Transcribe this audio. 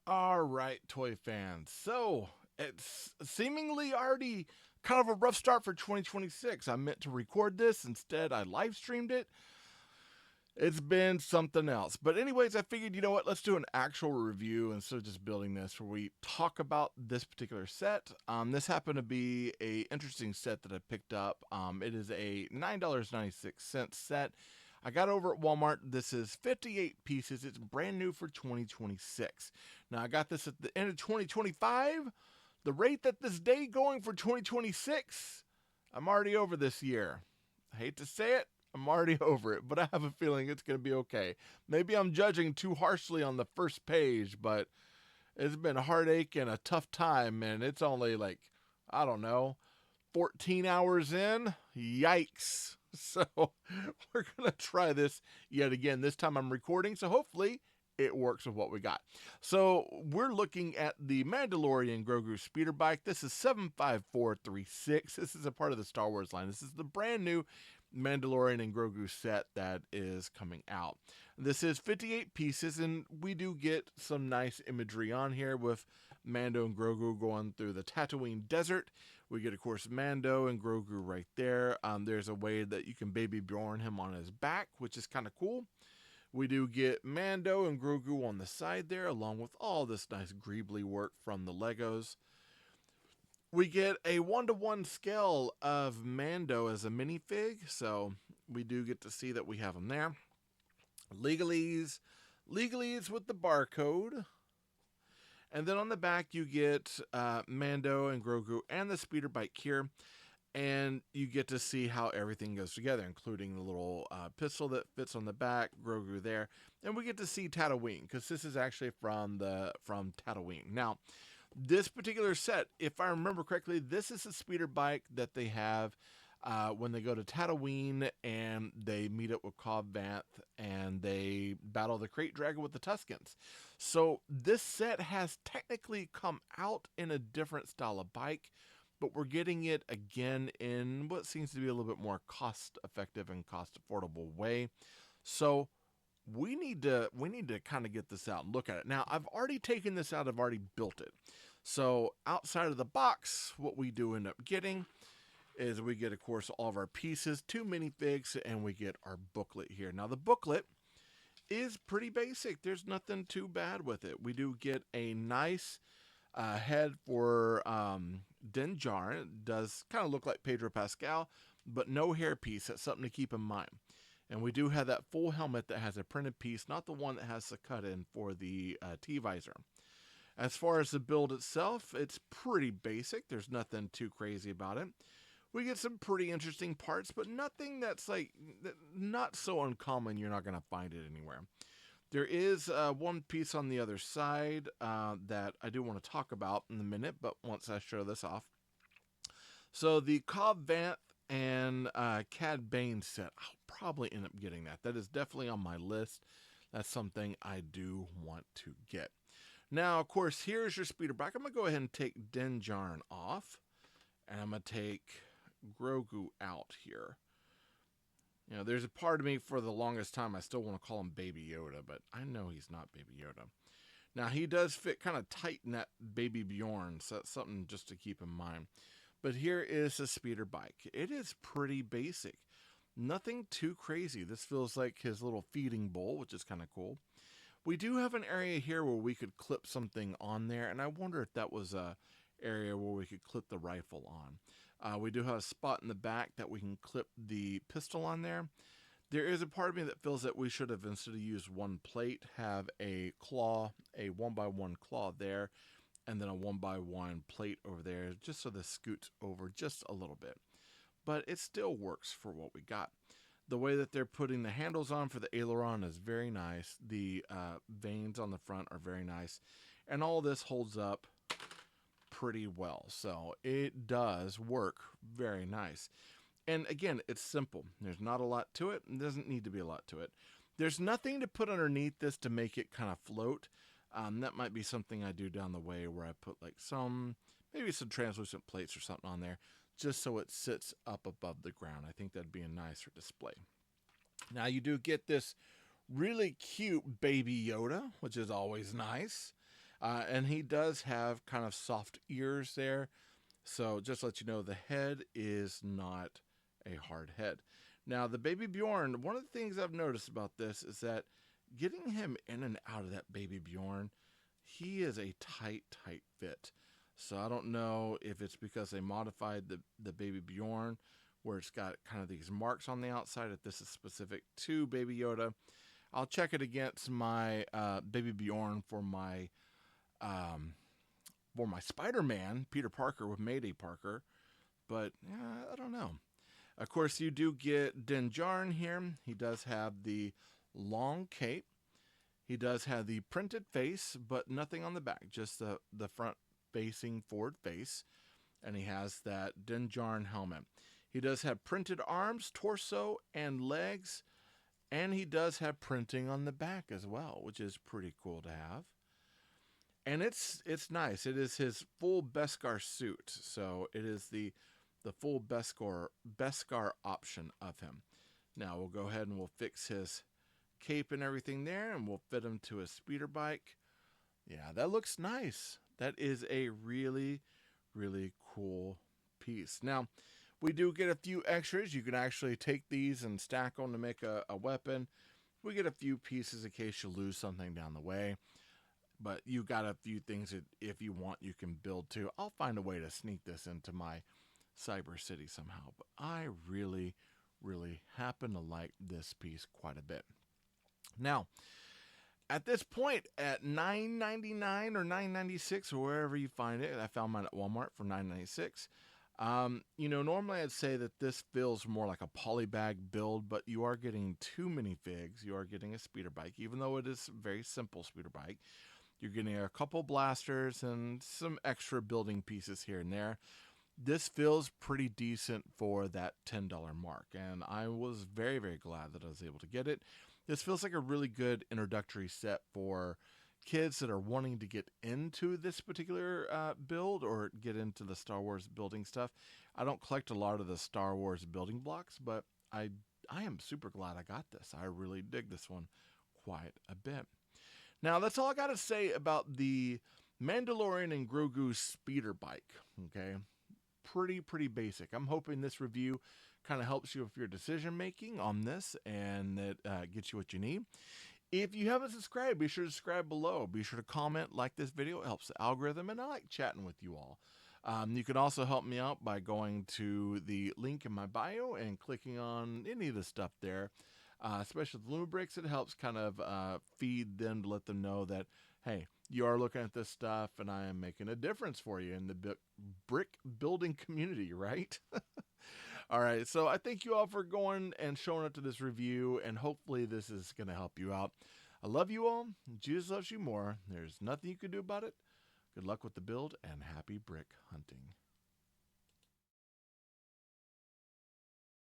All right, toy fans. So it's seemingly already kind of a rough start for 2026. I meant to record this, instead, I live streamed it. It's been something else. But, anyways, I figured, you know what, let's do an actual review instead of just building this where we talk about this particular set. This happened to be a interesting set that I picked up. It is a $9.96 set. I got over at Walmart. This is 58 pieces. It's brand new for 2026. Now, I got this at the end of 2025. The rate that this day going for 2026, I'm already over this year. I hate to say it, I'm already over it, but I have a feeling it's going to be okay. Maybe I'm judging too harshly on the first page, but it's been a heartache and a tough time, and it's only like, I don't know, 14 hours in. Yikes. So we're going to try this yet again. This time I'm recording, so hopefully it works with what we got. So we're looking at the Mandalorian Grogu speeder bike. This is 75436. This is a part of the Star Wars line. This is the brand new Mandalorian and Grogu set that is coming out. This is 58 pieces, and we do get some nice imagery on here with Mando and Grogu going through the Tatooine desert. We get, of course, Mando and Grogu right there. There's a way that you can baby Bjorn him on his back, which is kind of cool. We do get Mando and Grogu on the side there, along with all this nice greebly work from the Legos. We get a 1-to-1 scale of Mando as a minifig, so we do get to see that we have him there. Legalese with the barcode. And then on the back, you get Mando and Grogu and the speeder bike here. And you get to see how everything goes together, including the little pistol that fits on the back, Grogu there. And we get to see Tatooine, because this is actually from Tatooine. Now, this particular set, if I remember correctly, this is a speeder bike that they have when they go to Tatooine and they meet up with Cobb Vanth and they battle the Crate Dragon with the Tuskens. So this set has technically come out in a different style of bike, but we're getting it again in what seems to be a little bit more cost-effective and cost-affordable way. So we need to kind of get this out and look at it. Now, I've already taken this out. I've already built it. So outside of the box, what we do end up getting is we get, of course, all of our pieces, 2 minifigs, and we get our booklet here. Now, the booklet is pretty basic. There's nothing too bad with it. We do get a nice head for Din Djarin. It does kind of look like Pedro Pascal, but no hairpiece. That's something to keep in mind. And we do have that full helmet that has a printed piece, not the one that has the cut-in for the T-visor. As far as the build itself, it's pretty basic. There's nothing too crazy about it. We get some pretty interesting parts, but nothing that's like not so uncommon you're not going to find it anywhere. There is one piece on the other side that I do want to talk about in a minute, but once I show this off. So the Cobb Vanth and Cad Bane set, I'll probably end up getting that. That is definitely on my list. That's something I do want to get. Now, of course, here's your speeder bike. I'm going to go ahead and take Din Djarin off, and I'm going to take Grogu out here. You know, there's a part of me for the longest time I still want to call him Baby Yoda, but I know he's not Baby Yoda. Now, he does fit kind of tight in that Baby Bjorn, so that's something just to keep in mind. But here is a speeder bike. It is pretty basic. Nothing too crazy. This feels like his little feeding bowl, which is kind of cool. We do have an area here where we could clip something on there, and I wonder if that was a area where we could clip the rifle on. We do have a spot in the back that we can clip the pistol on there. There is a part of me that feels that we should have, instead of used one plate, have a claw, a 1x1 claw there, and then a 1x1 plate over there, just so this scoots over just a little bit. But it still works for what we got. The way that they're putting the handles on for the aileron is very nice. The vanes on the front are very nice. And all this holds up pretty well. So it does work very nice. And again, it's simple. There's not a lot to it. There doesn't need to be a lot to it. There's nothing to put underneath this to make it kind of float. That might be something I do down the way where I put like maybe some translucent plates or something on there, just so it sits up above the ground. I think that'd be a nicer display. Now you do get this really cute Baby Yoda, which is always nice. And he does have kind of soft ears there. So just to let you know, the head is not a hard head. Now, the baby Bjorn, one of the things I've noticed about this is that getting him in and out of that baby Bjorn, he is a tight, tight fit. So I don't know if it's because they modified the baby Bjorn where it's got kind of these marks on the outside, if this is specific to Baby Yoda. I'll check it against my baby Bjorn um, for my Spider-Man, Peter Parker with Mayday Parker. But I don't know. Of course, you do get Din Djarin here. He does have the long cape. He does have the printed face, but nothing on the back, just the front facing forward face. And he has that Din Djarin helmet. He does have printed arms, torso, and legs. And he does have printing on the back as well, which is pretty cool to have. And it's nice. It is his full Beskar suit. So it is the full Beskar option of him. Now we'll go ahead and we'll fix his cape and everything there, and we'll fit him to a speeder bike. Yeah, that looks nice. That is a really, really cool piece. Now, we do get a few extras. You can actually take these and stack them to make a weapon. We get a few pieces in case you lose something down the way. But you got a few things that if you want, you can build too. I'll find a way to sneak this into my Cyber City somehow. But I really, really happen to like this piece quite a bit. Now, at this point, at $9.99 or $9.96 or wherever you find it, I found mine at Walmart for $9.96. Normally I'd say that this feels more like a polybag build, but you are getting two minifigs. You are getting a speeder bike, even though it is a very simple speeder bike. You're getting a couple blasters and some extra building pieces here and there. This feels pretty decent for that $10 mark, and I was very, very glad that I was able to get it. This feels like a really good introductory set for kids that are wanting to get into this particular build or get into the Star Wars building stuff. I don't collect a lot of the Star Wars building blocks, but I am super glad I got this. I really dig this one quite a bit. Now, that's all I got to say about the Mandalorian and Grogu speeder bike, okay? Pretty basic. I'm hoping this review kind of helps you with your decision making on this and that gets you what you need. If you haven't subscribed, be sure to subscribe below. Be sure to comment, like this video. It helps the algorithm, and I like chatting with you all. You can also help me out by going to the link in my bio and clicking on any of the stuff there, especially the Lubricks. It helps kind of feed them to let them know that, hey, you are looking at this stuff, and I am making a difference for you in the brick building community, right? All right, so I thank you all for going and showing up to this review, and hopefully this is going to help you out. I love you all. Jesus loves you more. There's nothing you can do about it. Good luck with the build, and happy brick hunting.